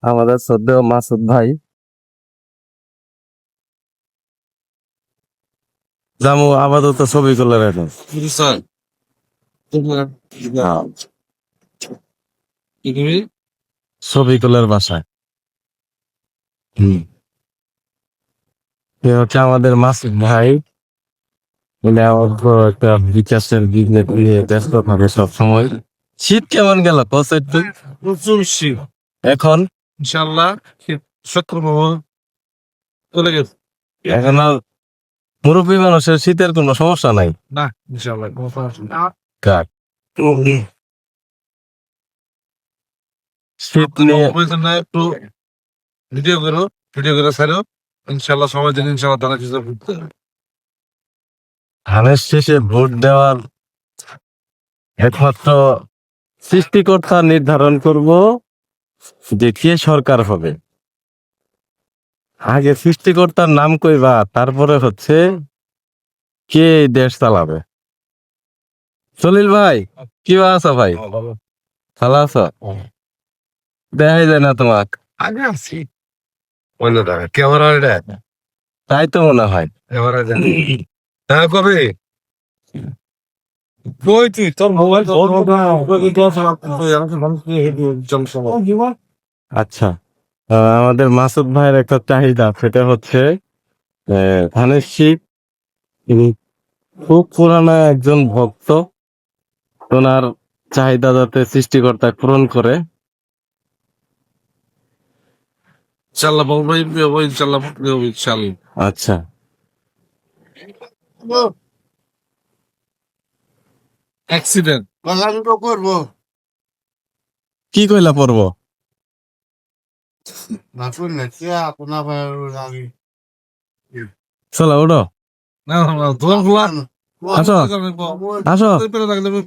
আমাদের শ্রদ্ধেয় মাসুদ ভাই। জামু আপাতত ছবি তুলে রাখুন। ছবি তোলার বাসায় এ হচ্ছে আমাদের মাসুদ ভাই। উনি আমার বড় একটা বিকাশের বিজনেস নিয়ে ব্যস্ত থাকে সবসময়। শীত কেমন গেল কস একটু? প্রচুর শীত। এখন ইনশাল্লাহ শীত সক্ষম চলে গেছে। এখন আর মুরব্বী মানুষের শীতের কোনো সমস্যা নাই। না ইনশাল্লাহ কোনো সমস্যা নেই। কাক শীত নিয়ে প্রয়োজন নাই, একটু ভিডিও করো, ভিডিও করে ছাড়ো। ইনশাল্লাহ সময় দিন, ইনশাল্লাহ তারা কিছু ঘুরতে ধানের শেষে ভোট দেওয়ার একমাত্র সৃষ্টিকর্তা নির্ধারণ করব যে কে সরকার হবে। আগে সৃষ্টিকর্তার নাম কইবা, তারপরে হচ্ছে কে এই দেশ চালাবে। সলিল ভাই কি আছো ভাই? ভালো আছো? দেখাই যায় না তোমাক। আগে আছি অন্য টাকা ক্যামেরা তাই তো মনে হয়। ক্যামেরা হ্যাঁ কবে কই তুই তোর মোবাইল আচ্ছা, আমাদের মাসুদ ভাইয়ের একটা চাহিদা, সেটা হচ্ছে ধানের শীষ। তিনি খুব পুরানো একজন ভক্ত, ওনার চাহিদা যাতে সৃষ্টিকর্তা পূরণ করে। ইনশাল্লাহ বলবো, ইনশাল্লাহ ইনশাল্লাহ। আচ্ছা, অ্যাক্সিডেন্ট করবো কি কইলা পড়বো? না শুনলে আপনার চলো ওঠো, না না দোকান খোলা আসো আসো ভাত নেবো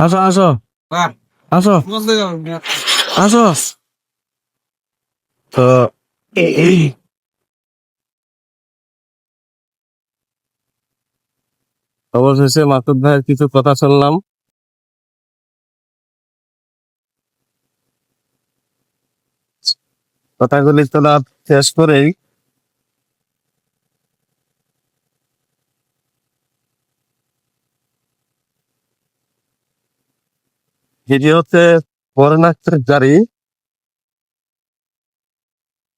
আসো আসো না আসো দোকান থেকে আসো। তো অবশেষে মাসুদ ভাইয়ের কিছু কথা শুনলাম। কথাগুলি তোলা শেষ করেই যেটি হচ্ছে বর্ণাঢ্য গাড়ি,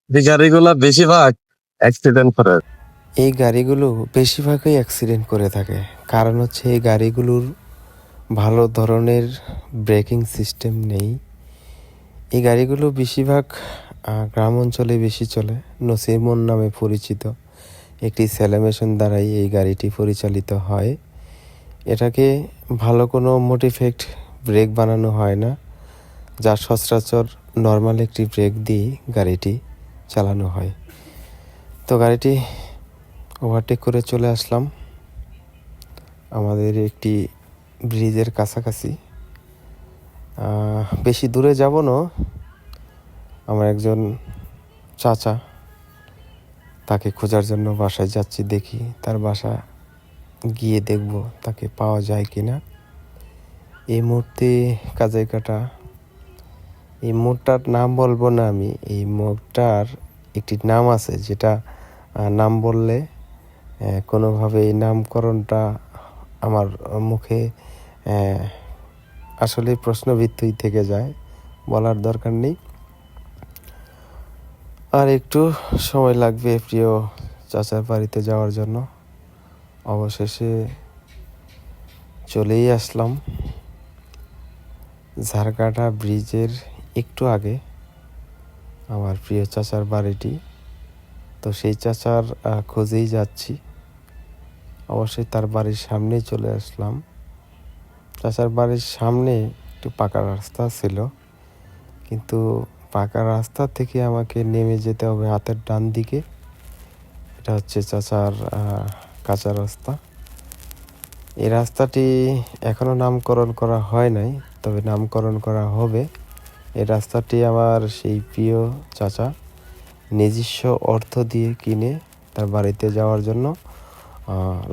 এই গাড়িগুলা বেশিরভাগ অ্যাক্সিডেন্ট করে। এই গাড়িগুলো বেশিরভাগই অ্যাক্সিডেন্ট করে থাকে, কারণ হচ্ছে এই গাড়িগুলোর ভালো ধরনের ব্রেকিং সিস্টেম নেই। এই গাড়িগুলো বেশিরভাগ গ্রাম অঞ্চলে বেশি চলে। নসিমন নামে পরিচিত একটি সেলেমেশন দ্বারাই এই গাড়িটি পরিচালিত হয়। এটাকে ভালো কোনো মোটিফেক্ট ব্রেক বানানো হয় না, যা সচরাচর নর্মাল একটি ব্রেক দিয়ে গাড়িটি চালানো হয়। তো গাড়িটি ওভারটেক করে চলে আসলাম আমাদের একটি ব্রিজের কাছাকাছি। বেশি দূরে যাব না, আমার একজন চাচা, তাকে খোঁজার জন্য বাসায় যাচ্ছি। দেখি তার বাসা গিয়ে দেখব তাকে পাওয়া যায় কি না। এই মুহূর্তে কাজাই কাটা, এই মোড়টার নাম বলবো না আমি। এই মোড়টার একটি নাম আছে, যেটা নাম বললে কোনোভাবে এই নামকরণটা আমার মুখে আসলে প্রশ্নবিদ্ধই থেকে যায়, বলার দরকার নেই। আর একটু সময় লাগবে প্রিয় চাচার বাড়িতে যাওয়ার জন্য। অবশেষে চলেই আসলাম ঝাড়কাটা ব্রিজের একটু আগে আমার প্রিয় চাচার বাড়িটি। তো সেই চাচার খোঁজেই যাচ্ছি। অবশ্যই তার বাড়ির সামনেই চলে আসলাম। চাচার বাড়ির সামনে একটু পাকা রাস্তা ছিল, কিন্তু পাকা রাস্তা থেকে আমাকে নেমে যেতে হবে হাতের ডান দিকে। এটা হচ্ছে চাচার কাঁচা রাস্তা। এই রাস্তাটি এখনো নামকরণ করা হয় নাই, তবে নামকরণ করা হবে। এই রাস্তাটি আমার সেই প্রিয় চাচা নিজস্ব অর্থ দিয়ে কিনে তার বাড়িতে যাওয়ার জন্য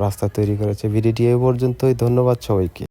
রাস্তা তৈরি করেছে। ভিডিওটি এই পর্যন্তই। ধন্যবাদ সবাইকে।